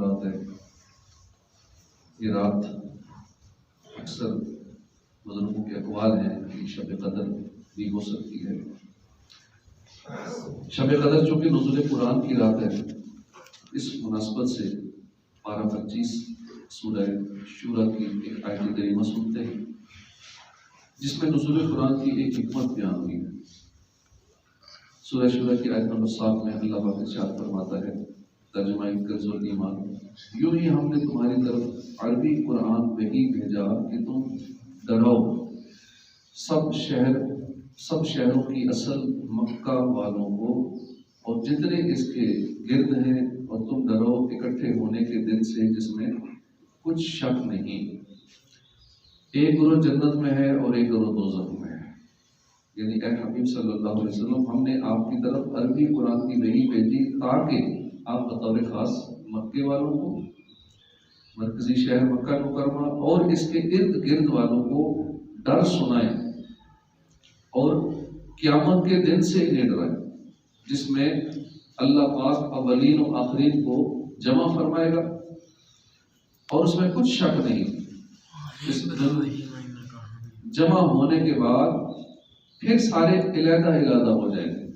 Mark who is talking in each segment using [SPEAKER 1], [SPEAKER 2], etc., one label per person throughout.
[SPEAKER 1] رات ہے. یہ رات اکثر بزرگوں کے اقوال ہیں کہ شب قدر بھی ہو سکتی ہے. شب قدر چونکہ نزول قرآن کی رات ہے، اس مناسبت سے 12-25 سورہ شورا کی ایک آیت کریمہ سنتے ہیں جس میں نزول قرآن کی ایک حکمت بیان ہوئی ہے. سورہ شورا کی آیت نمبر 7 میں اللہ پاک ارشاد فرماتا ہے، ترجمہ کنز الایمان، یوں ہی ہم نے تمہاری طرف عربی قرآن وحی بھیجا کہ تم ڈراؤ سب شہروں کی اصل مکہ والوں کو اور جتنے اس کے گرد ہیں، اور تم ڈرو اکٹھے ہونے کے دن سے جس میں کچھ شک نہیں. ایک گروہ جنت میں ہے اور ایک گروہ دوزخ میں ہے. یعنی اے حبیب صلی اللہ علیہ وسلم، ہم نے آپ کی طرف عربی قرآن کی وحی بھیجی تاکہ آپ بطور خاص مکے والوں کو، مرکزی شہر مکہ مکرمہ اور اس کے ارد گرد والوں کو ڈر سنائیں اور قیامت کے دن سے انہیں ڈرائیں جس میں اللہ پاک اولین و آخرین کو جمع فرمائے گا اور اس میں کچھ شک نہیں. اس جمع ہونے کے بعد پھر سارے علیحدہ ہو جائیں گے.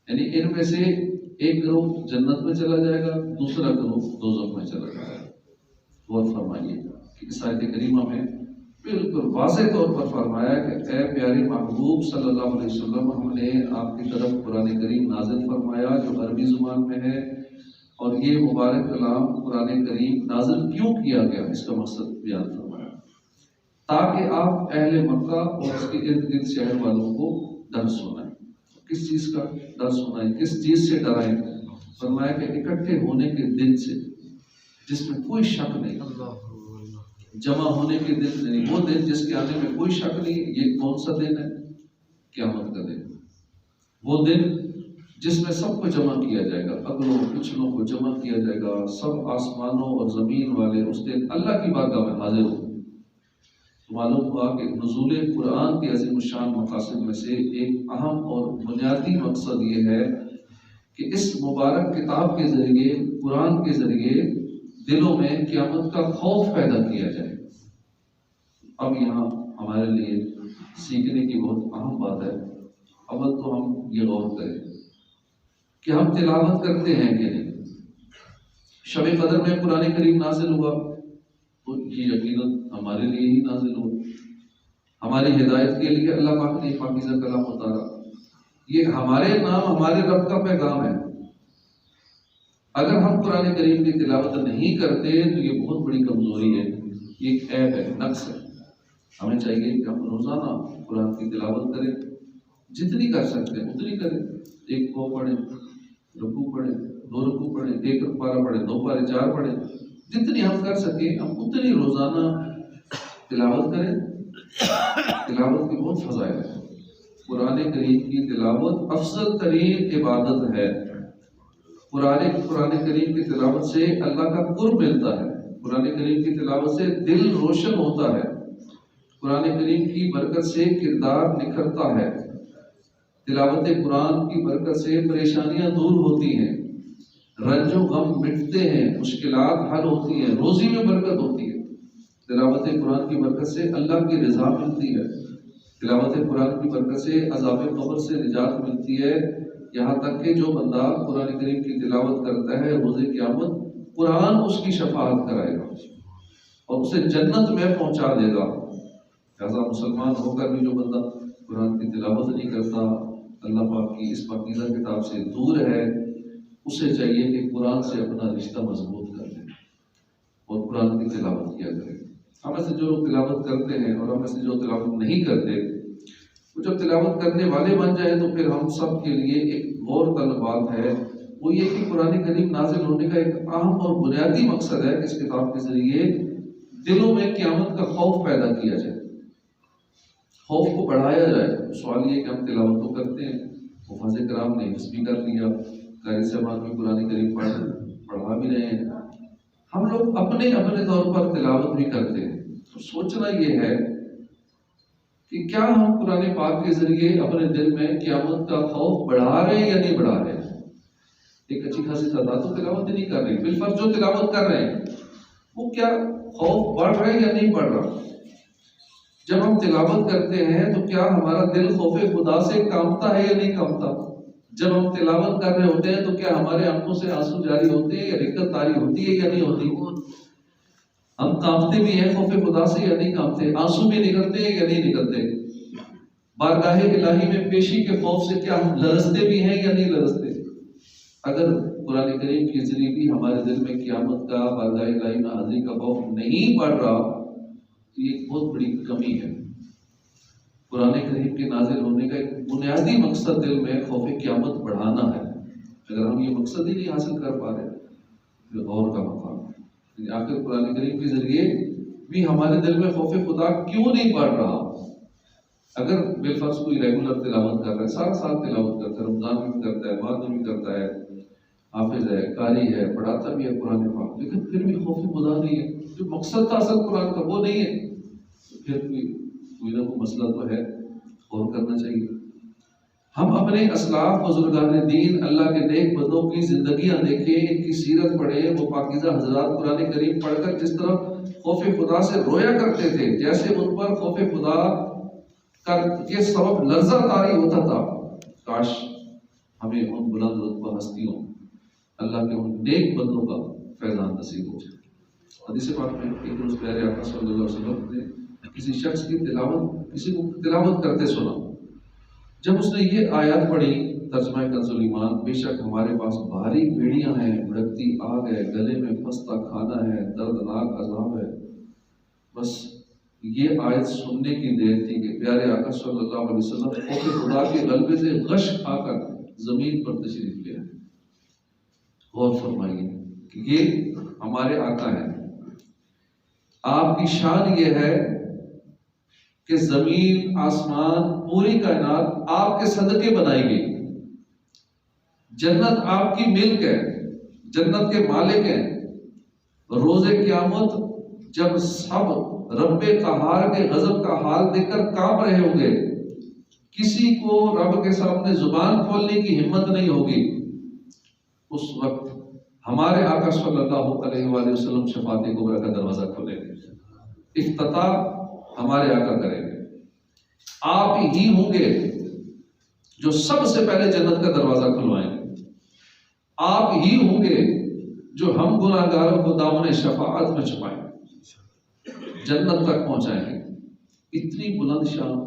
[SPEAKER 1] یعنی ان میں سے ایک گروہ جنت میں چلا جائے گا، دوسرا گروہ دوزخ میں چلا جائے گا. غور فرمائیے کہ اس آیت کریمہ میں بالکل واضح طور پر فرمایا کہ اے پیارے محبوب صلی اللہ علیہ وسلم، ہم نے آپ کی طرف قرآن کریم نازل فرمایا جو عربی زبان میں ہے، اور یہ مبارک کلام قرآن کریم نازل کیوں کیا گیا اس کا مقصد بیان فرمایا تاکہ آپ اہل مکہ اور اس کے ارد گرد شہر والوں کو ڈر سنائیں. کس چیز کا ڈر سنائیں؟ کس چیز سے ڈرائیں؟ فرمایا کہ اکٹھے ہونے کے دن سے جس میں کوئی شک نہیں. جمع ہونے کے دن یعنی وہ دن جس کے آنے میں کوئی شک نہیں. یہ کون سا دن ہے؟ قیامت کا دن. وہ دن جس میں سب کو جمع کیا جائے گا، اگلوں پچھلوں کو جمع کیا جائے گا. سب آسمانوں اور زمین والے اس دن اللہ کی بارگاہ میں حاضر ہوں. معلوم ہوا کہ نزول قرآن کے عظیم الشان مقاصد میں سے ایک اہم اور بنیادی مقصد یہ ہے کہ اس مبارک کتاب کے ذریعے، قرآن کے ذریعے دلوں میں قیامت کا خوف پیدا کیا جائے. اب یہاں ہمارے لیے سیکھنے کی بہت اہم بات ہے. اول تو ہم یہ غور کریں کہ ہم تلاوت کرتے ہیں کہ نہیں. شب قدر میں قرآن کریم نازل ہوا تو یہ یقیناً ہمارے لیے ہی نازل ہوا، ہماری ہدایت کے لیے اللہ پاک نے پاکیزہ کلام اتارا. یہ ہمارے نام ہمارے رب کا پیغام ہے. اگر ہم قرآن کریم کی تلاوت نہیں کرتے تو یہ بہت بڑی کمزوری ہے، یہ ایک عیب ہے، نقص ہے. ہمیں چاہیے کہ ہم روزانہ قرآن کی تلاوت کریں، جتنی کر سکتے ہیں اتنی کریں. ایک کو پڑھیں، رکوع پڑھیں، 2 رکوع پڑھیں، 1 پارہ پڑھیں، 2 پارے 4 پڑھیں. جتنی ہم کر سکیں ہم اتنی روزانہ تلاوت کریں. تلاوت کی بہت فضائل ہے. قرآن کریم کی تلاوت افضل ترین عبادت ہے. قرآن کریم کی تلاوت سے اللہ کا قرب ملتا ہے. قرآن کریم کی تلاوت سے دل روشن ہوتا ہے. قرآن کریم کی برکت سے کردار نکھرتا ہے. تلاوت قرآن کی برکت سے پریشانیاں دور ہوتی ہیں، رنج و غم مٹتے ہیں، مشکلات حل ہوتی ہیں، روزی میں برکت ہوتی ہے. تلاوت قرآن کی برکت سے اللہ کی رضا ملتی ہے. تلاوت قرآن کی برکت سے عذاب قبر سے نجات ملتی ہے. یہاں تک کہ جو بندہ قرآن کریم کی تلاوت کرتا ہے روز قیامت قرآن اس کی شفاعت کرائے گا اور اسے جنت میں پہنچا دے گا. لہذا مسلمان ہو کر بھی جو بندہ قرآن کی تلاوت نہیں کرتا، اللہ پاک کی اس پاکیزہ کتاب سے دور ہے، اسے چاہیے کہ قرآن سے اپنا رشتہ مضبوط کر لے اور قرآن کی تلاوت کیا کرے. ہم سے جو لوگ تلاوت کرتے ہیں اور ہم سے جو تلاوت نہیں کرتے، وہ جب تلاوت کرنے والے بن جائے تو پھر ہم سب کے لیے ایک غور طلب بات ہے، وہ یہ کہ قرآن کریم نازل ہونے کا ایک اہم اور بنیادی مقصد ہے کہ اس کتاب کے ذریعے دلوں میں قیامت کا خوف پیدا کیا جائے، خوف کو بڑھایا جائے. سوال یہ کہ ہم تلاوت تو کرتے ہیں، حفاظ کرام نے حفظ بھی کر لیا، قاری صاحبان بھی قرآن کریم پڑھا بھی رہے ہیں، ہم لوگ اپنے طور پر تلاوت بھی کرتے ہیں. تو سوچنا یہ ہے کہ کیا ہم قرآن پاک کے ذریعے اپنے دل میں قیامت کا خوف بڑھا رہے ہیں یا نہیں بڑھا رہے ہیں. ایک اچھی خاصی تعداد تو تلاوت ہی نہیں کر رہی، بالفرض جو تلاوت کر رہے ہیں وہ کیا خوف بڑھ رہا ہے یا نہیں بڑھ رہا؟ جب ہم تلاوت کرتے ہیں تو کیا ہمارا دل خوف خدا سے کانپتا ہے یا نہیں کانپتا؟ جب ہم تلاوت کر رہے ہوتے ہیں تو کیا ہمارے آنکھوں سے آنسو جاری ہوتے ہیں یا رکت طاری ہوتی ہے یا نہیں ہوتی؟ ہم کانپتے بھی ہیں خوف خدا سے یا نہیں کانپتے؟ آنسو بھی نکلتے ہیں یا نہیں نکلتے؟ بارگاہ الہی میں پیشی کے خوف سے کیا ہم لرزتے بھی ہیں یا نہیں لرزتے؟ اگر قرآن کریم کے ذریعے بھی ہمارے دل میں قیامت کا، بارگاہ الہی میں حاضری کا خوف نہیں بڑھ رہا تو یہ ایک بہت بڑی کمی ہے۔ قرآن کریم کے نازل ہونے کا ایک بنیادی مقصد دل میں خوف قیامت بڑھانا ہے۔ اگر ہم یہ مقصد ہی نہیں حاصل کر پا رہے تو غور کا مقام ہے۔ آخر قرآن کریم کے ذریعے بھی ہمارے دل میں خوف خدا کیوں نہیں بڑھ رہا؟ اگر بالفرض کوئی ریگولر تلاوت کر رہا ہے، سارا سال تلاوت کرتا ہے، رمضان میں بھی کرتا ہے، بعد میں بھی کرتا ہے، حافظ ہے، قاری ہے، پڑھاتا بھی ہے قرآن پاک، لیکن پھر بھی خوف خدا نہیں ہے، جو مقصد تھا اصل قرآن کا وہ نہیں ہے، تو پھر کوئی نہ کوئی مسئلہ تو ہے، غور کرنا چاہیے۔ ہم اپنے اسلاف بزرگان دین، اللہ کے نیک بندوں کی زندگیاں دیکھیں، ان کی سیرت پڑھیں، وہ پاکیزہ حضرات قرآن کریم پڑھ کر جس طرح خوف خدا سے رویا کرتے تھے، جیسے ان پر خوف خدا کے سبب لرزہ طاری ہوتا تھا، کاش ہمیں ان بلند رتبہ ہستیوں، اللہ کے ان نیک بندوں کا فیضان نصیب ہو جائے۔ حدیث پاک میں ایک روز پیارے آقا صلی اللہ علیہ وسلم نے کسی شخص کی کسی کو تلاوت کرتے سنا۔ جب اس نے یہ آیات پڑھی، ترجمہ کنز ایمان، بے شک ہمارے پاس بھاری بیڑیاں ہیں، بھڑکتی آگ ہے، گلے میں پھنستا کھانا ہے، دردناک عذاب ہے، بس یہ آیت سننے کی دیر تھی کہ پیارے آقا صلی اللہ علیہ وسلم خوف خدا کے غلبے سے غش کھا کر زمین پر تشریف لے آئے۔ غور فرمائیے کہ یہ ہمارے آقا ہیں، آپ کی شان یہ ہے کہ زمین، آسمان، پوری کائنات آپ کے صدقے بنائی گئی، جنت آپ کی ملک ہے، جنت کے مالک ہیں۔ روز قیامت جب سب رب قہار کے غضب کا حال دیکھ کر کانپ رہے ہوں گے، کسی کو رب کے سامنے زبان کھولنے کی ہمت نہیں ہوگی، اس وقت ہمارے آقا صلی اللہ علیہ وآلہ وسلم شفاعت کبریٰ کا دروازہ کھولیں گے، افتتاح ہمارے آقا کریں گے۔ آپ ہی ہوں گے جو سب سے پہلے جنت کا دروازہ کھلوائیں گے، آپ ہی ہوں گے جو ہم گناہ گاروں کو دامن شفاعت میں چھپائیں گے، جنت تک پہنچائیں گے۔ اتنی بلند شان،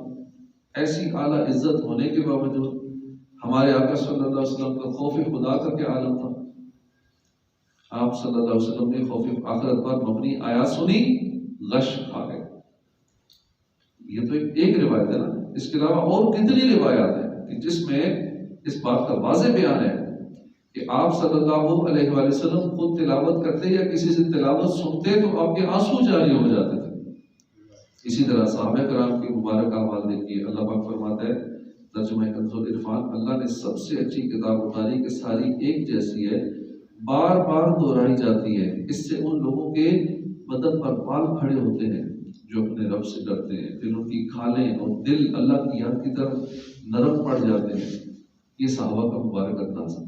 [SPEAKER 1] ایسی اعلیٰ عزت ہونے کے باوجود ہمارے آقا صلی اللہ علیہ وسلم کا خوف خدا کا کیا عالم تھا؟ آپ صلی اللہ علیہ وسلم نے خوف آخرت پر مبنی آیات سنی، غش کھا گئے۔ یہ تو ایک روایت ہے نا، اس کے علاوہ اور کتنی روایات ہیں کہ جس میں اس بات کا واضح بیان ہے کہ آپ صلی اللہ علیہ وآلہ وسلم خود تلاوت کرتے یا کسی سے تلاوت سنتے تو آپ کے آنسو جاری ہو جاتے تھے۔ اسی طرح صحابہ کرام کی مبارک اعمال دیکھیے، اللہ پاک فرماتا ہے ترجمہ کنز العرفان، اللہ نے سب سے اچھی کتاب اتاری کہ ساری ایک جیسی ہے، بار بار دہرائی جاتی ہے، اس سے ان لوگوں کے بدن پر بال کھڑے ہوتے ہیں جو اپنے رب سے ڈرتے ہیں، پھر ان کی کھالیں اور دل اللہ کی یاد کی طرف نرم پڑ جاتے ہیں۔ یہ صحابہ کا مبارک انداز ہے۔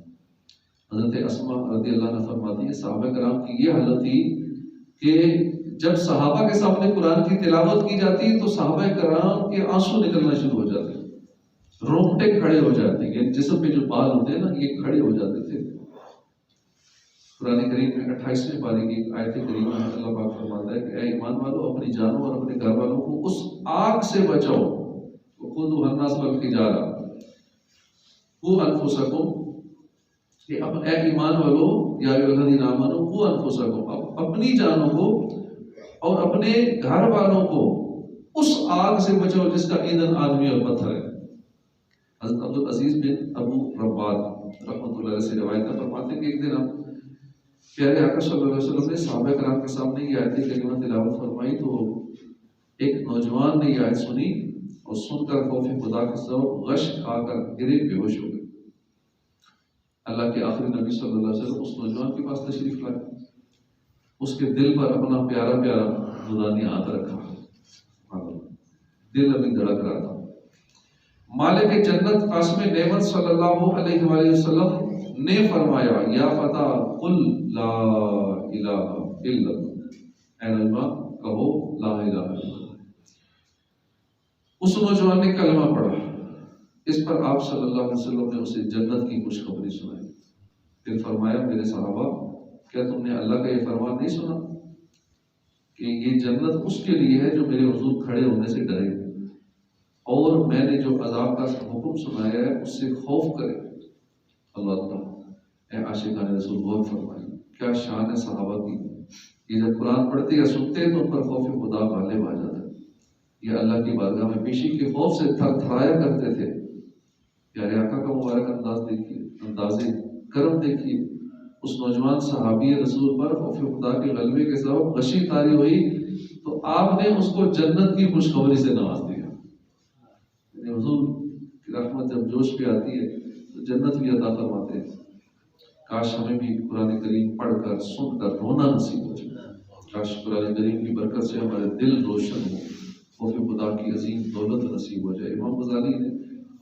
[SPEAKER 1] حضرت اسماء رضی اللہ عنہا فرماتی ہے صحابہ کرام کی یہ حالت تھی کہ جب صحابہ کے سامنے قرآن کی تلاوت کی جاتی تو صحابہ کرام کے آنسو نکلنا شروع ہو جاتے، رونگٹے کھڑے ہو جاتے ہیں، جسم پہ جو بال ہوتے ہیں نا یہ کھڑے ہو جاتے تھے۔ قرآن کریم میں 28ویں پارے کی آیت کریمہ میں اللہ پاک فرماتا ہے کہ اے ایمان والو، اپنی جانوں اور اپنے گھر والوں کو اس آگ سے بچاؤ، وقودها الناس والحجارہ، قوا انفسکم، کہ اب اے ایمان والو یا ایھا الذین آمنوا قوا انفسکم، اپنی جانوں کو اور اپنے گھر والوں کو اس آگ سے بچاؤ جس کا ایندھن آدمی اور پتھر ہے۔ حضرت عبدالعزیز بن ابو رباط رحمۃ اللہ علیہ سے روایت فرماتے ہیں کہ ایک دن ہم پیارے آقا صلی اللہ علیہ وسلم نے صحابہ کرام کے سامنے یہ آیت کریمہ تلاوت فرمائی تو ایک نوجوان نے یہ آیت سنی اور سن کر خوف خدا کے سبب غش کھا کر گرے، بے ہوش ہو گئے۔ اللہ کے آخری نبی صلی اللہ علیہ وسلم اس نوجوان کے پاس تشریف لائے، اس کے دل پر اپنا پیارا پیارا نورانی ہاتھ رکھا، دل ابھی دھڑک رہا تھا۔ مالک جنت قاسم نعمت صلی اللہ علیہ وآلہ وسلم نے فرمایا یا فتح قل لا الہ الا اللہ، اے نوجوان کہو لا الہ الا اللہ۔ اس نوجوان نے کلمہ پڑھا، اس پر آپ صلی اللہ علیہ وسلم نے اسے جنت کی خوشخبری سنائی۔ پھر فرمایا میرے صحابہ کیا تم نے اللہ کا یہ فرمان نہیں سنا کہ یہ جنت اس کے لیے ہے جو میرے حضور کھڑے ہونے سے ڈرے اور میں نے جو عذاب کا حکم سنایا ہے اس سے خوف کرے۔ اللہ تعالیٰ اے عاشقان رسول غور فرمائے، کیا شان ہے صحابہ کی۔ یہ جب قرآن پڑھتے یا سنتے تو ان پر خوف خدا غالب آ جاتا ہے۔ یہ اللہ کی بارگاہ میں پیشی کے خوف سے تھر تھرایا کرتے تھے۔ پیارے آقا کا مبارک انداز دیکھیے، انداز کرم دیکھیے۔ اس نوجوان صحابی رسول پر خوف خدا کے غلبے کے سبب غشی طاری ہوئی تو آپ نے اس کو جنت کی خوشخبری سے نواز دیا۔ یعنی حضور کی رحمت جب جوش پہ آتی ہے تو جنت بھی عطا فرماتے ہیں۔ کاش ہمیں بھی قرآن کریم پڑھ کر سن کر رونا نصیب ہو جائے، کاش قرآن کریم کی برکت سے ہمارے دل روشن ہو، خوف خدا کی عظیم دولت نصیب ہو جائے۔ امام غزالی نے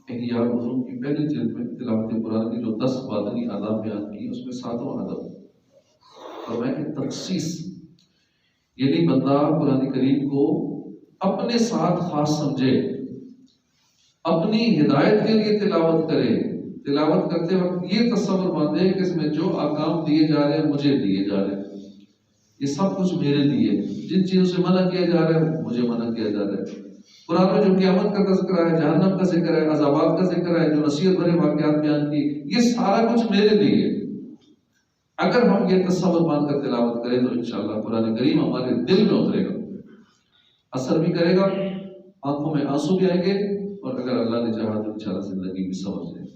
[SPEAKER 1] احیاء العلوم کی پہلی جلد میں تلاوت قرآن کی جو 10 باطنی آداب بیان کی اس میں 7واں آداب فرمایا کہ تخصیص، یعنی بندہ قرآن کریم کو اپنے ساتھ خاص سمجھے، اپنی ہدایت کے لیے تلاوت کرے، تلاوت کرتے وقت یہ تصور باندھے کہ اس میں جو احکام دیے جا رہے ہیں مجھے دیے جا رہے ہیں، یہ سب کچھ میرے لیے، جن چیزوں سے منع کیا جا رہا ہے مجھے منع کیا جا رہا ہے۔ قرآن میں جو قیامت کا تذکرہ ہے، جہنم کا ذکر ہے، عذابات کا ذکر ہے، جو نصیحت بھرے واقعات بیان کی، یہ سارا کچھ میرے لیے۔ اگر ہم یہ تصور مان کر تلاوت کریں تو انشاءاللہ قرآن کریم ہمارے دل میں اترے گا، اثر بھی کرے گا، آنکھوں میں آنسو بھی آئیں گے، اور اگر اللہ نے چاہا تو انشاءاللہ زندگی بھی سمجھ لیں۔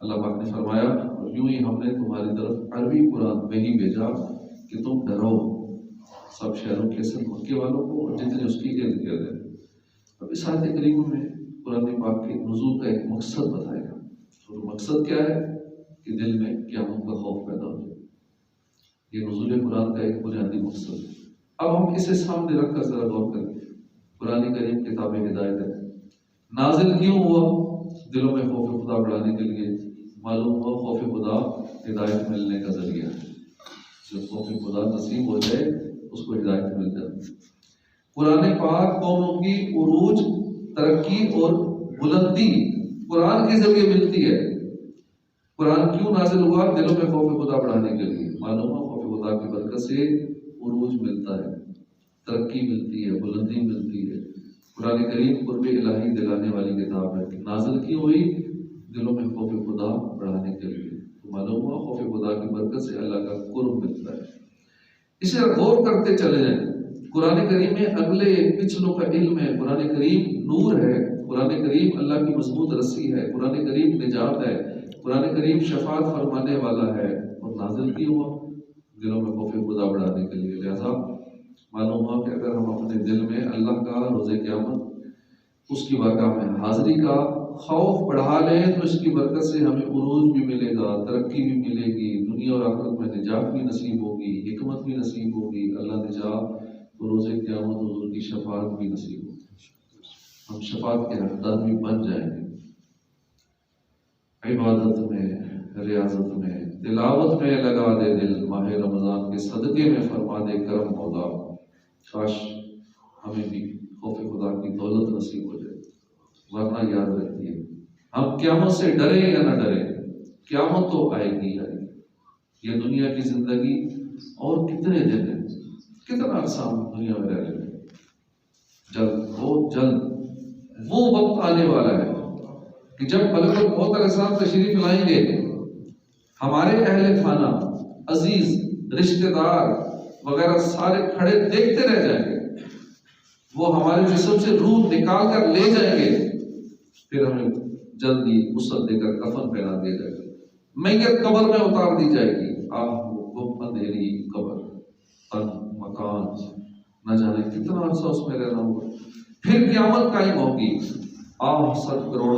[SPEAKER 1] اللہ پاک نے فرمایا اور یوں ہی ہم نے تمہاری طرف عربی قرآن وحی بھیجا کہ تم ڈرو سب شہروں کے سب مکے والوں کو اور جتنے اس کی ارد گرد ہیں۔ اب اس آیت کریمہ میں قرآن پاک کے نزول کا ایک مقصد بتائے گا، اور مقصد کیا ہے کہ دل میں قیامت کا خوف پیدا ہو جائے۔ یہ نزول قرآن کا ایک بنیادی مقصد ہے۔ اب ہم اسے سامنے رکھ کر ذرا غور کریں۔ قرآن کریم کتاب ہدایت ہے، نازل کیوں ہوا؟ دلوں میں خوف خدا بڑھانے کے لیے۔ معلوم ہوا خوف خدا ہدایت ملنے کا ذریعہ ہے، جب خوف خدا نصیب ہو جائے اس کو ہدایت مل جاتی ہے۔ قرآن پاک قوموں کی عروج، ترقی اور بلندی قرآن کے ذریعے ملتی ہے۔ قرآن کیوں نازل ہوا؟ دلوں میں خوف خدا بڑھانے کے لیے۔ معلوم ہوا خوف خدا کی برکت سے عروج ملتا ہے، ترقی ملتی ہے، بلندی ملتی ہے۔ قرآن کریم قرب الہی دلانے والی کتاب ہے۔ نازل کیوں ہوئی؟ دلوں میں خوف خدا بڑھانے کے لیے۔ معلوم ہوا خوف خدا کی برکت سے اللہ کا قرب ملتا ہے۔ اسے غور کرتے چلے جائیں۔ قرآن کریم میں اگلے پچھلوں کا علم ہے، قرآن کریم نور ہے، قرآن کریم اللہ کی مضبوط رسی ہے، قرآن کریم نجات ہے، قرآن کریم شفاعت فرمانے والا ہے، اور نازل کیوں ہوا؟ دلوں میں خوف خدا بڑھانے کے لیے۔ لہذا معلوم ہوا کہ اگر ہم اپنے دل میں اللہ کا روز قیامت اس کی بارگاہ میں حاضری کا خوف بڑھا لیں تو اس کی برکت سے ہمیں عروج بھی ملے گا، ترقی بھی ملے گی، دنیا اور آخرت میں نجات بھی نصیب ہوگی، حکمت بھی نصیب ہوگی، اللہ نجات تو روز قیامت حضور کی شفاعت بھی نصیب ہوگی، ہم شفاعت کے حقدار بھی بن جائیں گے۔ عبادت میں، ریاضت میں، تلاوت میں لگا دے دل، ماہ رمضان کے صدقے میں فرما دے کرم مولا۔ کاش ہمیں بھی خوف خدا کی دولت نصیب ہو جائے، ورنہ یاد رکھیے ہم قیامت سے ڈرے یا نہ ڈرے، قیامت تو آئے گی آئے گی۔ یہ دنیا کی زندگی اور کتنے دن ہیں، کتنا عرصہ ہم دنیا میں رہ رہے ہیں، جلد بہت جلد وہ وقت آنے والا ہے کہ جب ملک الموت علیہ السلام تشریف لائیں گے، ہمارے اہل خانہ، عزیز، رشتہ دار وغیرہ سارے کھڑے دیکھتے رہ جائیں گے، وہ ہمارے جسم سے روح نکال کر لے جائیں گے، پھر ہمیں جلدی غسل دے کر کفن پہنا دیا جائے گا، میت قبر میں اتار دی جائے گی۔ وہ اندھیری قبر، مکان، نہ جانے کتنا عرصہ اس میں رہنا ہوگا، پھر قیامت قائم ہوگی۔ 7 کروڑ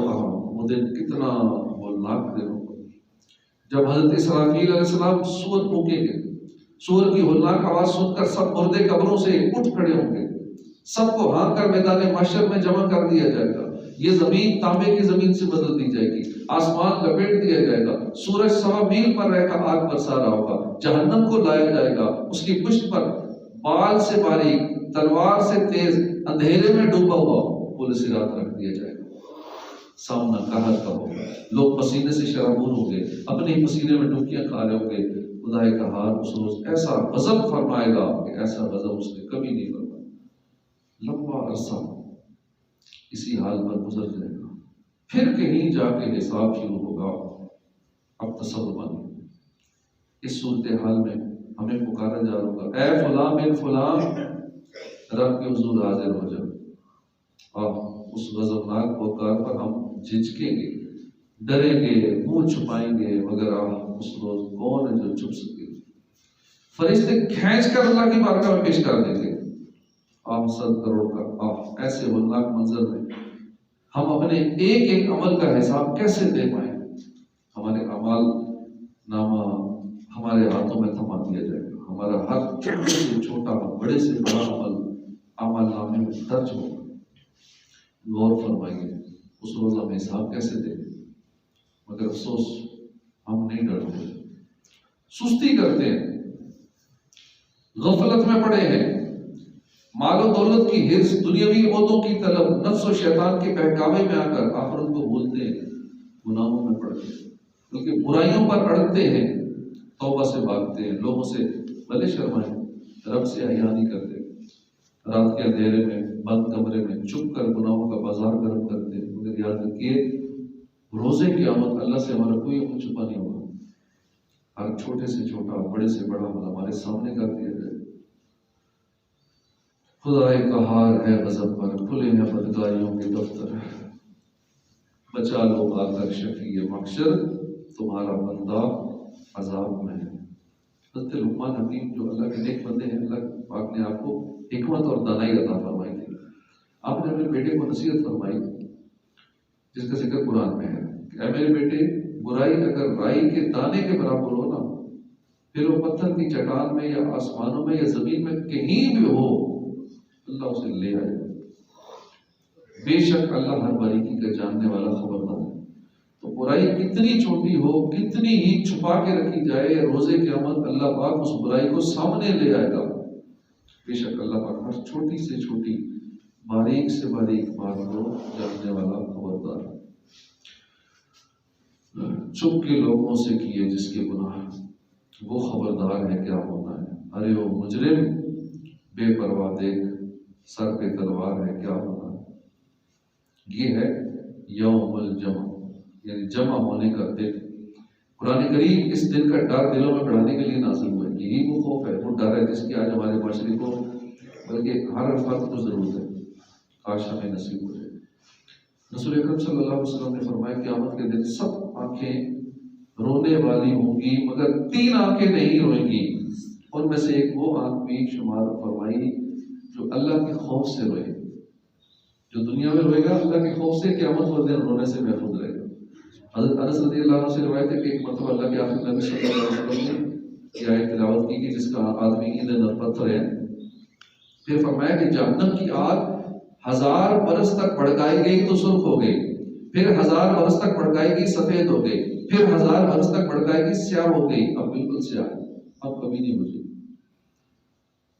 [SPEAKER 1] وہ دن کتنا ہولناک دن ہوگا جب حضرت اسرافیل علیہ السلام سور پھونکیں گے، سور کی ہولناک آواز سن کر سب مردے قبروں سے اٹھ کھڑے ہوں گے، سب کو ہانک کر میدان محشر میں جمع کر دیا جائے گا، یہ زمین تانبے کی زمین سے بدل دی جائے گی، آسمان لپیٹ دیا جائے گا، سورج 1.25 میل پر رہ کر آگ برسا رہا ہوگا، جہنم کو لایا جائے گا، اس کی پشت پر بال سے باریک تلوار سے تیز اندھیرے میں ڈوبا ہوا پل صراط رکھ دیا جائے گا، سامنا قحط کا ہوگا، لوگ پسینے سے شرابور ہوں گے، اپنے ہی پسینے میں ڈبکیاں کھا رہے ہوں گے، خدا قہار اس روز ایسا غضب فرمائے گا کہ ایسا غضب اس نے کبھی نہیں فرمایا، لمبا عرصہ اسی حال پر گزر جائے گا، پھر کہیں جا کے حساب شروع ہوگا۔ اب تصور مانیے اس صورتحال میں ہمیں پکارا جا رہا ہوگا، اے فلاں بن فلاں رب کے حضور حاضر ہو جا، اور اس غضبناک پکار پر ہم جھجکیں گے، ڈریں گے، منہ چھپائیں گے، مگر اس روز کون ہے جو چھپ سکے؟ فرشتے کھینچ کر اللہ کی بارگاہ میں پیش کر دیں گے، آپ 100 کروڑ کا ایسے ہولناک منظر میں ہم اپنے ایک ایک عمل کا حساب کیسے دے پائیں؟ ہمارے اعمال نامہ ہمارے ہاتھوں میں تھما دیا جائے گا، ہمارا ہر چھوٹے سے چھوٹا بڑے سے بڑا عمل اعمال نامے میں درج ہوگا۔ غور فرمائیے اس روز ہم حساب کیسے دیں؟ مگر افسوس ہم نہیں ڈرتے، سستی کرتے ہیں، غفلت میں پڑے ہیں، مال و دولت کی حرص، دنیاوی عہدوں کی طلب، نفس و شیطان کے بہکاوے میں آ کر آخرت کو بھولتے ہیں، گناہوں میں پڑتے ہیں، بلکہ برائیوں پر اڑتے ہیں، توبہ سے بھاگتے ہیں، لوگوں سے بھلے شرمائیں، رب سے حیا نہیں کرتے، رات کے اندھیرے میں بند کمرے میں چھپ کر گناہوں کا بازار گرم کرتے ہیں، مگر یاد رکھیے روزے قیامت اللہ سے ہمارا کوئی عمل چھپا نہیں ہوگا، ہر چھوٹے سے چھوٹا بڑے سے بڑا عمل ہمارے سامنے کر دیا جائے۔ خدا قہار ہے غضب پر، کھلے ہیں بدکاریوں کے دفتر، بچا لو آ کر شفیع محشر، تمہارا بندہ عذاب میں ہے۔ حضرت لقمان حکیم جو اللہ کے نیک بندے ہیں، اللہ پاک نے آپ کو حکمت اور دانائی عطا فرمائی تھی، آپ نے اپنے بیٹے کو نصیحت فرمائی جس کا ذکر قرآن میں ہے کہ اے میرے بیٹے، برائی اگر رائی کے دانے کے برابر ہو نا، پھر وہ پتھر کی چٹان میں یا آسمانوں میں یا زمین میں کہیں بھی ہو، اللہ اسے لے آئے، بے شک اللہ ہر باریکی کا جاننے والا خبردار ہے۔ تو برائی کتنی چھوٹی ہو، کتنی ہی چھپا کے رکھی جائے، روزے قیامت اللہ پاک اس برائی کو سامنے لے آئے گا، بے شک اللہ پاک ہر چھوٹی سے چھوٹی باریک سے باریک بات کو جاننے والا خبردار ہے۔ چپ کے لوگوں سے کیے جس کے گناہ، وہ خبردار ہے کیا ہونا ہے، ارے وہ مجرم بے پرواہ دیکھ، سر پہ تلوار ہے کیا ہونا ہے۔ یہ ہے یوم الجمع، یعنی جمع ہونے کا دن۔ قرآن کریم اس دن کا ڈر دلوں میں بڑھانے کے لیے نازل ہوا ہے، یہی وہ خوف ہے، وہ ڈر ہے جس کی آج ہمارے معاشرے کو بلکہ ہر فرد کو ضرورت ہے، کاش ہمیں نصیب ہو جائے۔ رسول اکرم صلی اللہ علیہ وسلم نے فرمایا قیامت کے دن سب آنکھیں رونے والی ہوں گی مگر 3 آنکھیں نہیں روئیں گی، ان میں سے ایک وہ آنکھ بھی شمار فرمائی جو اللہ کے خوف سے روئے، جو دنیا میں روئے گا اللہ کے خوف سے، قیامت والے دن رونے سے محفوظ رہے گا۔ حضرت انس رضی اللہ عنہ سے روایت ہے کہ ایک مرتبہ اللہ کے آخری نبی صلی اللہ علیہ وسلم نے یہ آیت تلاوت کی کہ جس کا آدمی ایندھن اور پتھر ہے، پھر فرمایا کہ جہنم کی آگ 1000 برس تک بھڑکائی گئی تو سرخ ہو گئی، پھر 1000 برس تک بھڑکائی گئی سفید ہو گئی، پھر 1000 برس تک بھڑکائی گئی سیاہ ہو گئی، اب بالکل سیاہ ہے، اب کبھی نہیں بجھی۔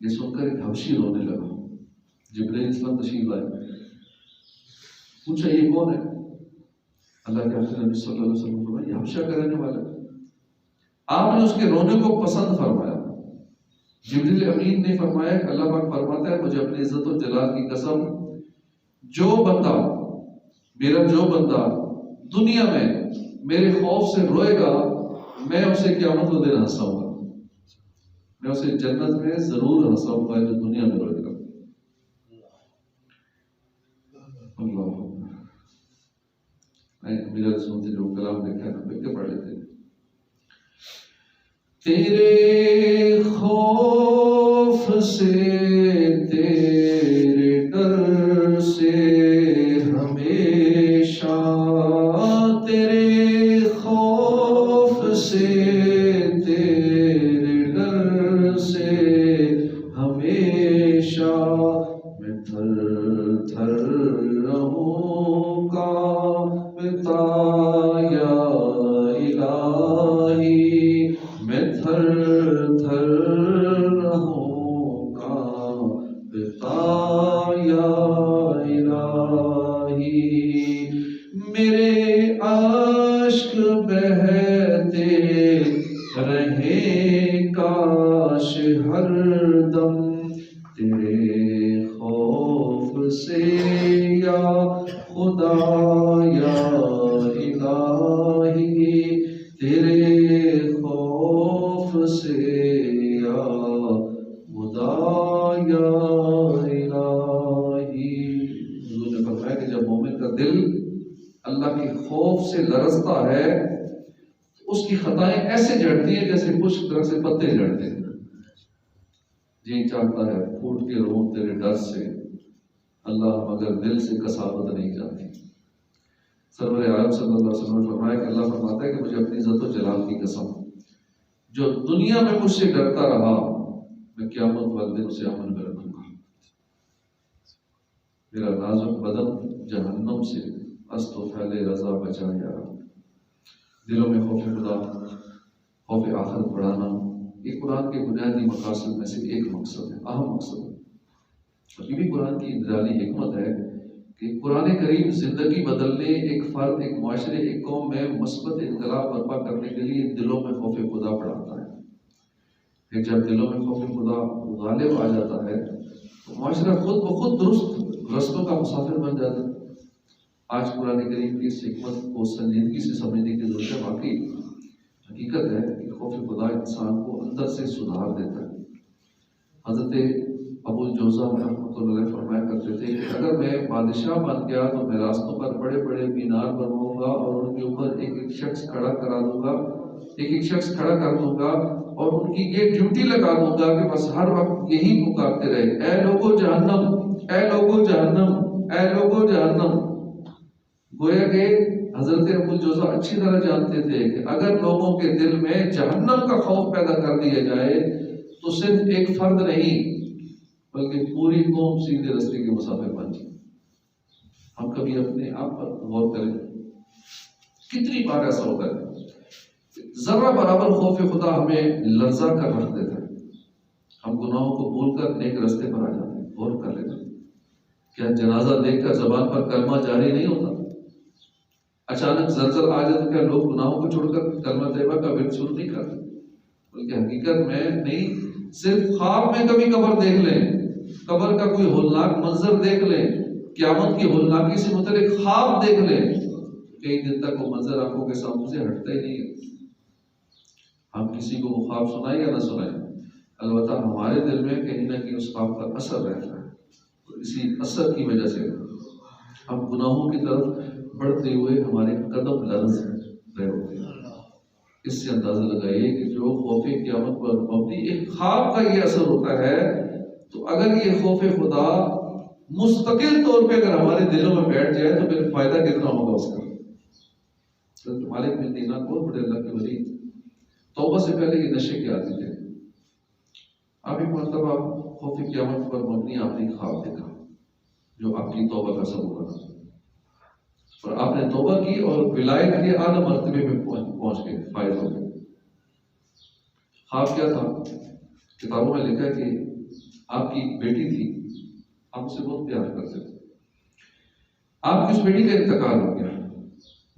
[SPEAKER 1] یہ سن کر ایک حبشی رونے لگا، جبرائیل السلام تشریف لائے، پوچھا یہ کون ہے؟ اللہ کے آخری نبی صلی اللہ علیہ وسلم نے فرمایا یہ حبشہ کا رہنے والا ہے۔ آپ نے اس کے رونے کو پسند فرمایا۔ جبریل امین نے فرمایا کہ اللہ پاک فرماتا ہے مجھے اپنی عزت و جلال کی قسم، جو بندہ دنیا میں میرے خوف سے روئے گا، میں اسے قیامت کو دن ہنساؤں گا، میں اسے جنت میں ضرور ہنساؤں گا جو دنیا میں روئے گا۔ اللہ میرا سنتے جو کلام لکھا ہے نا پڑھ کے پڑھ لیتے، تیرے خوف سے تیرے ڈر سے ہمیشہ، تیرے خوف سے تیرے ڈر سے ہمیشہ، میں تھر تھر رہوں ہر دم تیرے خوف سے یا خدا یا الہی، تیرے خوف سے یا خدا یا الہی۔ حضور نے فرمایا کہ جب مومن کا دل اللہ کے خوف سے لرزتا ہے تو اس کی خطائیں ایسے جھڑتی ہیں جیسے خشک درخت سے پتے جھڑتے ہیں۔ جی چاہتا ہے پھوٹ کے رو تیرے ڈر سے اللہ، مگر دل سے کساوت نہیں جاتی۔ سرور عالم صلی اللہ علیہ وسلم نے فرمایا کہ اللہ فرماتا ہے کہ مجھے اپنی عزت و جلال کی قسم، جو دنیا میں مجھ سے ڈرتا رہا میں قیامت والے دن اسے امن میں رکھوں گا۔ میرا نازک بدن جہنم سے است و پھیلے رضا بچا یا رب۔ دلوں میں خوف خدا، خوف آخرت بڑھانا، یہ قرآن کے بنیادی مقاصد میں سے ایک مقصد ہے، اہم مقصد ہے۔ اور یہ بھی قرآن کی انتظامی حکمت ہے کہ قرآن کریم زندگی بدلنے، ایک فرد، ایک معاشرے، ایک قوم میں مثبت انقلاب برپا کرنے کے لیے دلوں میں خوف خدا بڑھاتا ہے۔ پھر جب دلوں میں خوف خدا غالب آ جاتا ہے تو معاشرہ خود بخود درست رستوں کا مسافر بن جاتا ہے۔ آج قرآن کریم کی اس حکمت کو سنجیدگی سے سمجھنے کی ضرورت ہے۔ واقعی حقیقت ہے کہ خوف خدا انسان کو اندر سے سدھار دیتا ہے۔ حضرت ابو الجوزا رحمۃ اللہ علیہ فرمایا کرتے تھے کہ اگر میں بادشاہ بن گیا تو میں راستوں پر بڑے بڑے مینار بنواؤں گا اور ان کے اوپر ایک ایک شخص کھڑا کرا دوں گا، ایک ایک شخص کھڑا کر دوں گا اور ان کی یہ ڈیوٹی لگا دوں گا کہ بس ہر وقت یہی پکارتے رہے، اے لوگو جہنم، اے لوگو جہنم، اے لوگو جہنم۔ گویا کہ حضرت ابو الجوزا اچھی طرح جانتے تھے کہ اگر لوگوں کے دل میں جہنم کا خوف پیدا کر دیا جائے تو صرف ایک فرد نہیں بلکہ پوری قوم سیدھے رستے کے مسافر بن جائے۔ ہم کبھی اپنے آپ پر غور کریں، کتنی بار ایسا ہوتا ہے ذرہ برابر خوف خدا ہمیں لرزا کر رکھ دیتا ہے، ہم گناہوں کو بھول کر نیک رستے پر آ جاتے ہیں۔ غور کر لینا، کیا جنازہ دیکھ کر زبان پر کلمہ جاری نہیں ہوتا؟ اچانک زلزلہ آ جائے تو کیا لوگ گناہوں کو چھوڑ کر کلمہ طیبہ کا ورد شروع نہیں کرتے؟ بلکہ حقیقت میں نہیں، صرف خواب میں کبھی قبر دیکھ لیں، قبر کا کوئی ہولناک منظر دیکھ لیں، قیامت کی ہولناکی سے متعلق خواب دیکھ لیں، کئی دن تک وہ منظر آنکھوں کے سامنے سے ہٹتا ہی نہیں ہے۔ ہم کسی کو وہ خواب سنائیں یا نہ سنائیں، البتہ ہمارے دل میں کہیں نہ کہیں اس خواب کا اثر رہتا ہے، تو اسی اثر کی وجہ سے ہم گناہوں کی طرف بڑھتے ہوئے ہمارے قدم لرز رہے ہوتے ہیں۔ اس سے اندازہ لگائیے کہ جو خوف قیامت پر مبنی ایک خواب کا یہ اثر ہوتا ہے، تو اگر یہ خوف خدا مستقل طور پہ اگر ہمارے دلوں میں بیٹھ جائے تو پھر فائدہ کتنا ہوگا اس کا۔ مالک بن دینار بہت بڑے اللہ کے ولی، توبہ سے پہلے یہ نشے کے عادی تھے۔ آپ ایک مرتبہ خوف قیامت پر مبنی آپ نے خواب دیکھا جو آپ کی توبہ کا سبب بنا، اور آپ نے توبہ کی اور ولایت کے اعلیٰ مرتبے میں پہنچ گئے، فائز ہو گئے۔ خواب کیا تھا؟ کتابوں میں لکھا ہے کہ آپ کی بیٹی تھی، آپ اسے بہت پیار کرتے تھے، آپ کی اس بیٹی کا انتقال ہو گیا۔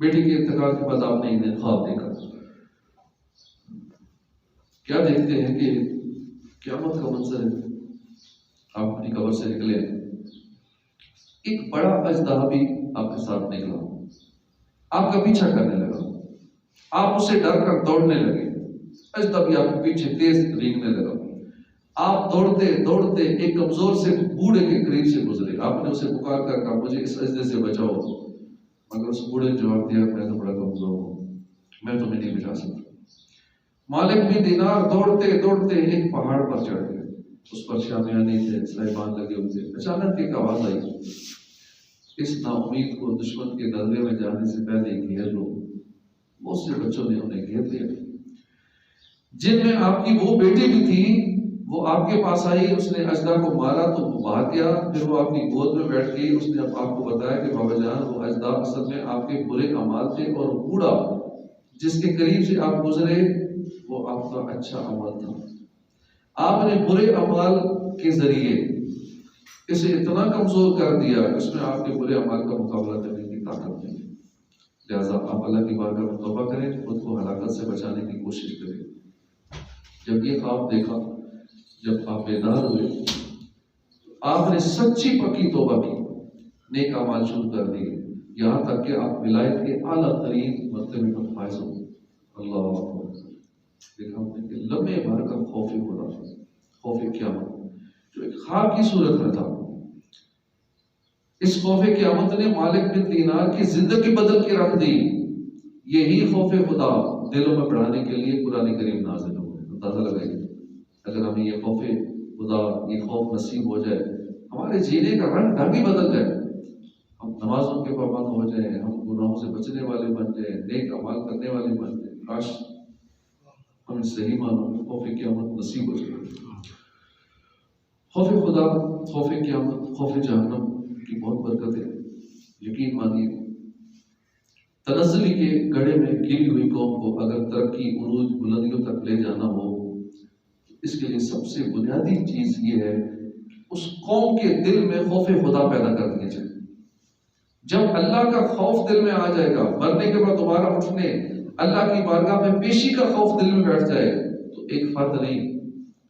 [SPEAKER 1] بیٹی کے انتقال کے بعد آپ نے انہیں خواب دیکھا، کیا دیکھتے ہیں کہ قیامت کا منظر ہے، آپ اپنی قبر سے نکلے، ایک بڑا اژدہا بھی آپ کے ساتھ نکلا، آپ کا پیچھا کرنے لگا، آپ اسے ڈر کر دوڑنے لگے، اژدہا بھی آپ کے پیچھے تیز رینگنے لگا، آپ دوڑتے دوڑتے ایک کمزور سے بوڑھے کے قریب سے گزرے، آپ نے اسے پکار کر کہا مجھے اس اژدہے سے بچاؤ، مگر اس بوڑھے نے جواب دیا میں تو بڑا کمزور ہوں، میں تمہیں نہیں بچا سکتا۔ مالک بن دینار دوڑتے دوڑتے ایک پہاڑ پر چڑھ گئے، اس پر شامیانے تھے، صاحبان لگے ہوئے تھے۔ اچانک ایک آواز آئی، اس نا امید کو دشمن کے دلدے میں جانے سے پہلے گھیر لو۔ بہت سے بچوں نے انہیں گھیر لیا، جن میں آپ کی وہ بیٹی بھی تھی، وہ آپ کے پاس آئی، اس نے اژدہا کو مارا تو وہ بھاگ گیا، پھر وہ آپ کی گود میں بیٹھ گئی، اس نے آپ کو بتایا کہ بابا جان وہ اژدہا اصل میں آپ کے برے اعمال تھے، اور بوڑھا جس کے قریب سے آپ گزرے وہ آپ کا اچھا عمل تھا، آپ نے برے اعمال کے ذریعے اسے اتنا کمزور کر دیا کہ اس میں آپ کے برے اعمال کا مقابلہ کرنے کی طاقت نہیں، لہٰذا آپ اللہ کی بارگاہ میں توبہ کریں، خود کو ہلاکت سے بچانے کی کوشش کریں۔ جب یہ خواب دیکھا جب آپ بیدار ہوئے آپ نے سچی پکی توبہ کی، نیک اعمال شروع کر دیے، یہاں تک کہ آپ ولایت کے اعلیٰ ترین مرتبے پر فائز ہو گئے۔ اللہ دیکھا ہم نے کہ لمحے بھر کا خوف خدا، خوف قیامت جو ایک خواب کی صورت میں تھا، اس خوف قیامت نے مالک بن دینار کی زندگی بدل کے رکھ دی۔ یہی خوف خدا دلوں میں بڑھانے کے لیے قرآن کریم نازل ہوا۔ اندازہ لگائیے اگر ہمیں یہ خوف خدا، یہ خوف نصیب ہو جائے، ہمارے جینے کا رنگ ڈھنگ ہی بدل جائے، ہم نمازوں کے پابند ہو جائیں، ہم گناہوں سے بچنے والے بن جائیں، نیک اعمال کرنے والے بن جائیں۔ کاش ہمیں صحیح معنوں میں خوف قیامت نصیب ہو جائے۔ خوف خدا، خوف قیامت، خوف جہنم کی بہت برکت ہے۔ یقین مانیے تنزلی کے گڑھے میں گری ہوئی قوم کو اگر ترقی، عروج، بلندیوں تک لے جانا ہو، اس کے لیے سب سے بنیادی چیز یہ ہے اس قوم کے دل میں خوف خدا پیدا کر دیا جائے۔ جب اللہ کا خوف دل میں آ جائے گا، مرنے کے بعد دوبارہ اٹھنے، اللہ کی بارگاہ میں پیشی کا خوف دل میں بیٹھ جائے تو ایک فرد نہیں،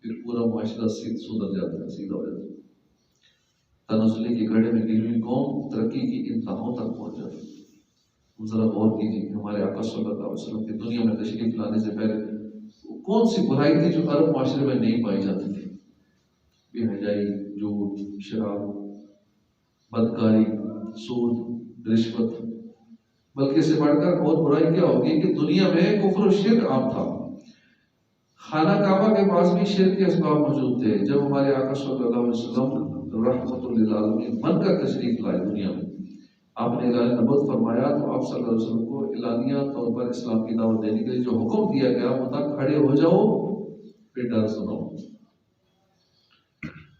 [SPEAKER 1] پھر پورا معاشرہ سدھر جاتا ہے، سیدھا ہو جاتا ہے۔ تنزلی کے گڑھے میں گری ہوئی قوم ترقی کی انتہاؤں تک پہنچ جاتی ہے۔ ذرا غور کیجیے کہ ہمارے آقا صلی اللہ علیہ وسلم کی دنیا میں تشریف لانے سے پہلے کون سی برائی تھی جو عرب معاشرے میں نہیں پائی جاتی تھی؟ بے حیائی، جھوٹ، شراب، بدکاری، سود، رشوت، بلکہ اس سے بڑھ کر اور برائی کیا ہوگی کہ دنیا میں کفر و شرک عام تھا۔ خانہ کعبہ کے پاس بھی شرک کے اسباب موجود تھے۔ جب ہمارے آقا صلی اللہ علیہ وسلم رحمت للعالمین من کر تشریف لائے دنیا میں، آپ نے اعلان نبوت فرمایا تو آپ صلی اللہ علیہ وسلم کو اعلانیہ طور پر اسلام کی دعوت دینے کے لیے جو حکم دیا گیا وہ تھا کھڑے ہو جاؤ پھر ڈر سنو۔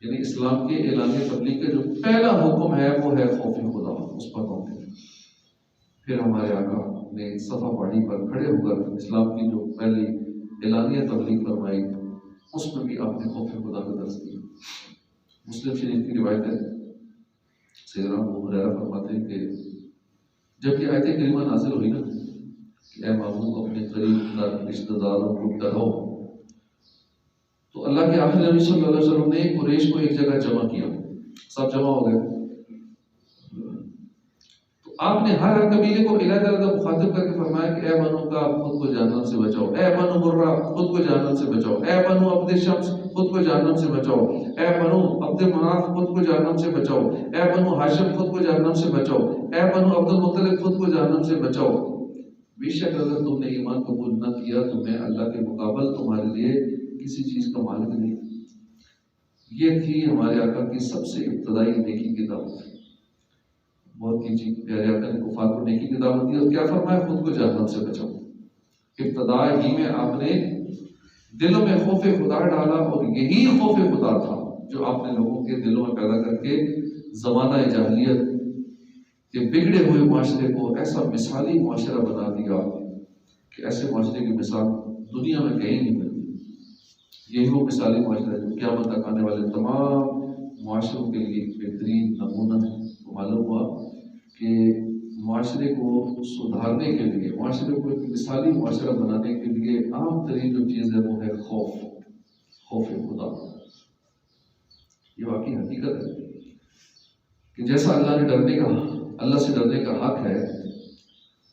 [SPEAKER 1] یعنی اسلام کے اعلانیہ تبلیغ کا جو پہلا حکم ہے وہ ہے خوف خدا، اس پر قوم ہے۔ پھر ہمارے آقا نے صفا پہاڑی پر کھڑے ہو کر اسلام کی جو پہلی اعلانیہ تبلیغ فرمائی، اس میں بھی آپ نے خوف خدا کا درس دیا۔ مسلم شریف کی روایت ہے، سیدنا ابو ہریرہ فرماتے ہیں کہ جب یہ آیت کریمہ نازل ہوئی نا کہ اے محبوب اپنے قریب رشتہ داروں کو ڈراؤ، تو اللہ کے آخری نبی صلی اللہ علیہ وسلم نے قریش کو ایک جگہ جمع کیا، سب جمع ہو گئے، تو آپ نے ہر قبیلے کو علیحدہ مخاطب کر کے فرمایا کہ اے بنو کا خود کو جہنم سے بچاؤ، اے بنو مرہ خود کو جہنم سے بچاؤ، اے بنو عبد شمس خود کو جہنم سے بچاؤ، اے بنو عبد مناف خود کو جہنم سے بچاؤ، اے بنو ہاشم خود کو جہنم سے بچاؤ، اے بنو عبد المطلب خود کو جہنم سے بچاؤ۔ بے شک اگر تم نے ایمان قبول نہ کیا تو میں اللہ کے مقابل تمہارے لیے کسی چیز کا مالک نہیں۔ یہ تھی ہمارے آقا کی سب سے ابتدائی نیکی کی دعوت۔ بہت کیجیے پیارے آقا نے کفار کو نیکی کی دعوت دی اور کیا فرمایا؟ خود کو جہنم سے بچاؤ۔ ابتدا ہی میں آپ نے دلوں میں خوف خدا ڈالا، اور یہی خوف خدا تھا جو آپ نے لوگوں کے دلوں میں پیدا کر کے زمانہ جاہلیت کے بگڑے ہوئے معاشرے کو ایسا مثالی معاشرہ بنا دیا کہ ایسے معاشرے کی مثال دنیا میں کہیں نہیں ملتی۔ یہی وہ مثالی معاشرہ ہے جو قیامت تک آنے والے تمام معاشروں کے لیے بہترین نمونہ ہے۔ معلوم ہوا کہ معاشرے کو سدھارنے کے لیے، معاشرے کو ایک مثالی معاشرہ بنانے کے لیے عام ترین جو چیز ہے وہ ہے خوف خدا۔ یہ واقعی حقیقت ہے کہ جیسا اللہ سے ڈرنے کا حق ہے،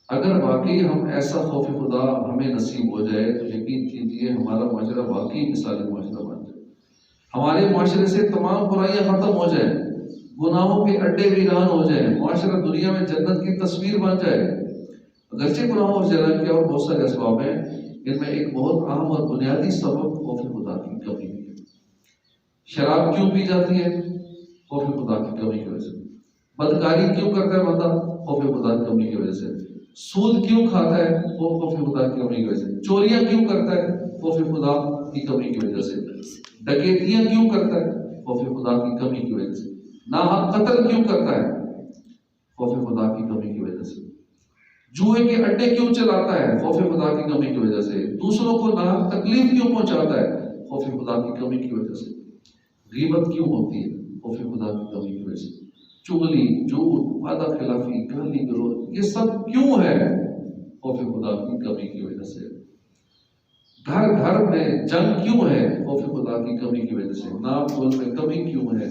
[SPEAKER 1] اگر واقعی ہم ایسا خوف خدا ہمیں نصیب ہو جائے تو یقین کیجیے ہمارا معاشرہ واقعی مثالی معاشرہ بن جائے، ہمارے معاشرے سے تمام برائیاں ختم ہو جائیں، گناہوں کے اڈے ویران ہو جائیں، معاشرہ دنیا میں جنت کی تصویر بن جائے۔ اگرچہ گناہوں اور جرائم کے اور بہت سارے اسباب ہیں، ان میں ایک بہت اہم اور بنیادی سبب خوف خدا کی کمی ہے۔ شراب کیوں پی جاتی ہے؟ خوف خدا کی کمی کی وجہ سے۔ بدکاری کیوں کرتا ہے بندہ؟ خوف خدا کی کمی کی وجہ سے۔ سود کیوں کھاتا ہے؟ خوف خدا کی کمی کی وجہ سے۔ چوریاں کیوں کرتا ہے؟ خوف خدا کی کمی کی وجہ سے۔ ڈکیتیاں کیوں کرتا ہے؟ خوف خدا کی کمی کی وجہ سے۔ ناحق قتل کیوں کرتا ہے؟ خوف خدا کی کمی کی وجہ سے۔ جوئے کے اڈے کیوں چلاتا ہے؟ خوف خدا کی کمی کی وجہ سے۔ دوسروں کو ناحق تکلیف کیوں پہنچاتا ہے؟ خوف خدا کی کمی کی وجہ سے۔ غیبت کیوں ہوتی ہے؟ خوف خدا کی کمی کی وجہ سے۔ چغلی، جھوٹ، وعدہ خلافی، گالی گلوچ، یہ سب کیوں ہے؟ خوف خدا کی کمی کی وجہ سے۔ گھر گھر میں جنگ کیوں ہے؟ خوف خدا کی کمی کی وجہ سے. نام بول میں کمی کیوں ہے؟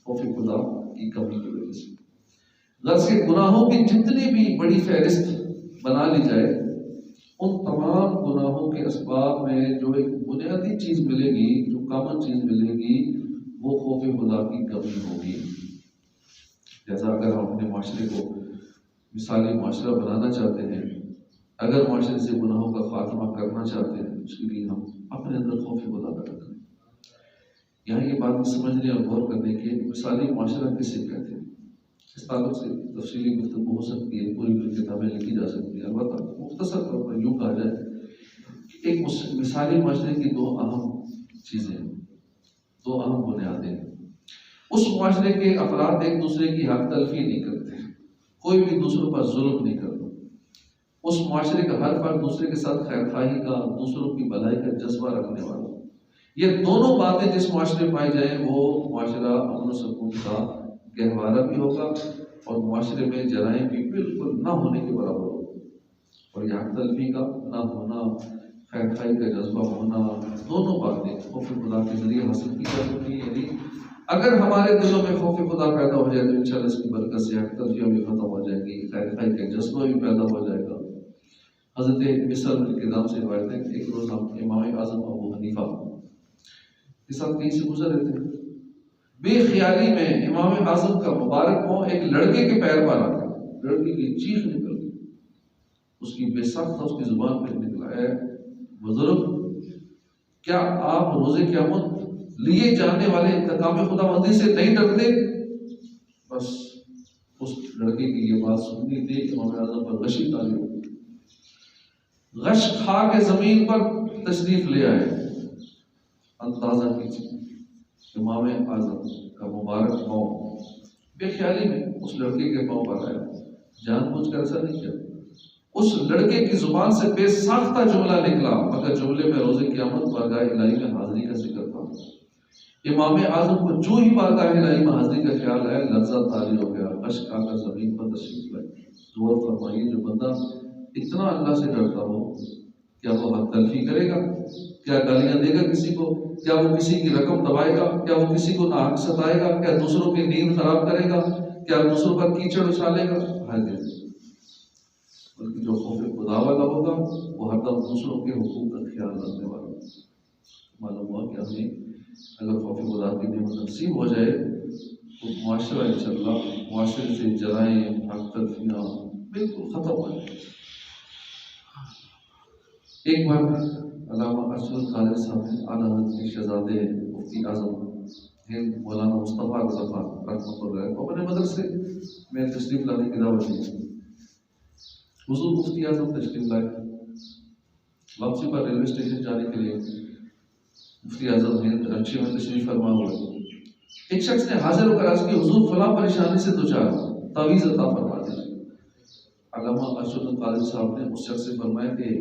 [SPEAKER 1] خوف خدا کی کمی کی وجہ سے. غرض کے گناہوں کی جتنی بھی بڑی فہرست بنا لی جائے، ان تمام گناہوں کے اسباب میں جو ایک بنیادی چیز ملے گی، جو کامن چیز ملے گی، وہ خوف خدا کی کمی ہوگی. جیسا اگر ہم اپنے معاشرے کو مثالی معاشرہ بنانا چاہتے ہیں، اگر معاشرے سے گناہوں کا خاتمہ کرنا چاہتے ہیں، اس کے لیے ہم اپنے اندر خوف خدا پیدا کریں. یہاں یہ بات سمجھنے اور غور کرنے کے مثالی معاشرہ کسے کہتے ہیں، اس تعلق سے تفصیلی گفتگو ہو سکتی ہے، پوری پوری کتابیں لکھی جا سکتی ہیں. البتہ مختصر طور پر یوں کہا جائے کہ ایک مثالی معاشرے کی دو اہم چیزیں، دو اہم بنیادیں ہیں. اس معاشرے کے افراد ایک دوسرے کی حق تلفی نہیں کرتے، کوئی بھی دوسروں پر ظلم نہیں کرتا. اس معاشرے کا ہر فرد دوسرے کے ساتھ خیر خواہی کا، دوسروں کی بھلائی کا جذبہ رکھنے والا. یہ دونوں باتیں جس معاشرے میں پائی جائیں، وہ معاشرہ امن و سکون کا گہوارہ بھی ہوگا اور معاشرے میں جرائم بھی بالکل نہ ہونے کے برابر ہوگا. اور یہ حق تلفی کا نہ ہونا، خیر خواہی کا جذبہ ہونا، دونوں باتیں خوف خدا کے ذریعے حاصل کی جا سکتی ہیں. یعنی اگر ہمارے دلوں میں خوف خدا پیدا ہو جائے تو انشاءاللہ اس کی برکت سے حق تلفیاں بھی ختم ہو جائے گی، خیر خواہی کا جذبہ بھی پیدا ہو جائے گا. حضرت مصر کے نام سے روایت ہے کہ ایک روز ہم امام اعظم ابو حنیفہ کے ساتھ کہیں سے گزر رہے تھے. بے خیالی میں امام اعظم کا مبارک پاؤں ایک لڑکے کے پیر پر آ گیا. لڑکے کی چیخ نکل گئی، اس کی بے سخت تھا، اس کی زبان پہ نکلا، اے بزرگ، کیا آپ روز قیامت لیے جانے والے انتقام خداوندی سے نہیں ڈرتے؟ بس اس لڑکے کی یہ بات سننی تھی، امام اعظم پر غشی تاری ہو گئی. غش کھا کے زمین پر تشریف لے آئے. اندازہ کیجیے، امام اعظم کا مبارک پاؤں بے خیالی میں اس لڑکے کے پاؤں پر آیا. جان بوجھ کر ایسا نہیں کیا. اس لڑکے کی زبان سے بے ساختہ جملہ نکلا، مگر جملے میں روز قیامت بارگاہ الہی میں حاضری کا ذکر تھا. امام اعظم کو جو ہی بارگاہ الہی میں حاضری کا خیال آیا، لرزہ طاری ہو گیا، غش کھا کر زمین پر تشریف لائے. غور فرمائیے، جو بندہ اتنا اللہ سے ڈرتا ہو، کیا وہ حق تلفی کرے گا؟ کیا گالیاں دے گا کسی کو؟ کیا وہ کسی کی رقم دبائے گا؟ کیا وہ کسی کو ناحق ستائے گا؟ کیا دوسروں کی نیند خراب کرے گا؟ کیا دوسروں پر کیچڑ اچھالے گا؟ ہرگز. بلکہ جو خوف خدا والا ہوگا وہ ہر دم دوسروں کے حقوق کا خیال رکھنے والا ہوگا. معلوم ہوا کہ ہمیں اگر خوف خدا کی نعمت نصیب ہو جائے تو معاشرہ انشاءاللہ، معاشرے سے جرائم، حق تلفیاں بالکل ختم ہو جائے. ایک بار علامہ ارشد قادری صاحب نے اعلیٰ حضرت کے شہزادے مفتی اعظم ہند مولانا مصطفیٰ رضا خان رحمۃ اللہ کو اپنے مدرسے میں تشریف لانے کی دعوت دی. حضور مفتی اعظم تشریف لائے. واپسی پر ریلوے اسٹیشن جانے کے لیے مفتی اعظم ہند رکشے میں تشریف فرما ہوئے. ایک شخص نے حاضر ہو کر عرض کی، حضور فلاں پریشانی سے دوچار، تعویذ عطا فرما دیجیے. علامہ ارشد قادری صاحب نے اس شخص سے فرمایا کہ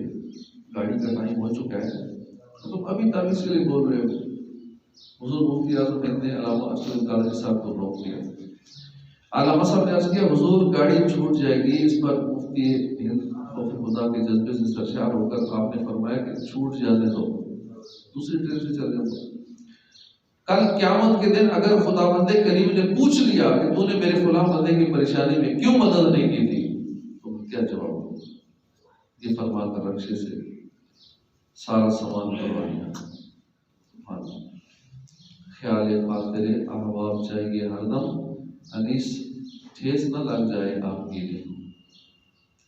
[SPEAKER 1] گاڑی کا ٹائم ہو چکا ہے، تم ابھی تعویذ کے لیے بول رہے ہو. حضور مفتی اعظم ہند نے علامہ ارشد قادری صاحب کو روک دیا. علامہ صاحب نے عرض کیا، حضور گاڑی چھوٹ جائے گی. اس پر مفتی ہند خوف خدا کے جذبے سے سرشار ہو کر آپ نے فرمایا کہ چھوٹ جانے دو، دوسری ٹرین سے چل جاؤ. کل قیامت کے دن اگر خدا بندے کریم نے پوچھ لیا کہ تو نے میرے فلاں بندے کی پریشانی میں کیوں مدد نہیں کی تھی، تو کیا جواب دوں؟ یہ فرما کر رکشے سے سارا سامان کروا لیا. خیال خاطر احباب چاہیے ہر دم، انیس ٹھیس نہ لگ جائے آپ کے لیے.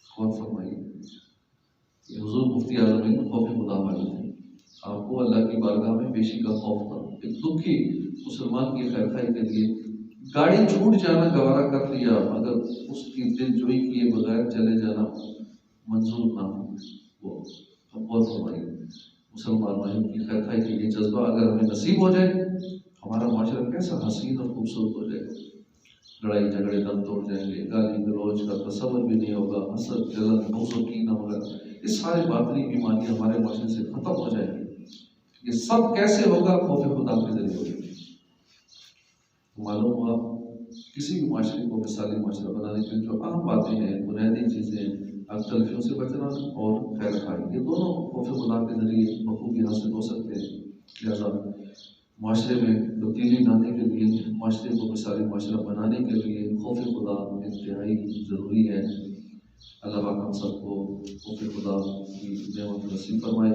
[SPEAKER 1] غور فرمائیے، حضور مفتی اعظم خوف خدا والے تھے. آپ کو اللہ کی بارگاہ میں پیشی کا خوف تھا. ایک دکھی مسلمان کی خیر خواہی کے لیے گاڑی چھوٹ جانا گوارا کر لیا، مگر اس کی دل جوئی کیے بغیر چلے جانا منظور نہ ہو. وہ غور فرمائیے، مسلمان بھائیوں کی خیر خواہی کے لیے جذبہ اگر ہمیں نصیب ہو جائے، ہمارا معاشرہ کیسا حسین اور خوبصورت ہو جائے. لڑائی جھگڑے دم توڑ جائیں گے، گالی گلوچ کا تصور بھی نہیں ہوگا، حسد جلن بغض و کینہ ہوگا. یہ سارے باطنی بیماری ہمارے معاشرے سے ختم ہو جائیں گی. یہ سب کیسے ہوگا؟ خوف خدا کے ذریعے ہوگا. معلوم ہوا کسی بھی معاشرے کو مثالی معاشرہ بنانے کے جو اہم باتیں ہیں، بنیادی چیزیں، تلفیوں سے بچنا اور خیر خواہی، یہ دونوں خوف خدا کے ذریعے بخوبی حاصل ہو سکتے ہیں۔ لہٰذا معاشرے میں تبدیلی لانے کے لیے، معاشرے کو مثالی معاشرہ بنانے کے لیے خوف خدا انتہائی ضروری ہے۔ اللہ پاک ہم سب کو خوف خدا کی نعمت نصیب فرمائے،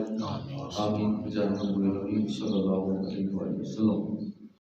[SPEAKER 1] آمین بجاہ نبی صلی اللہ علیہ وسلم۔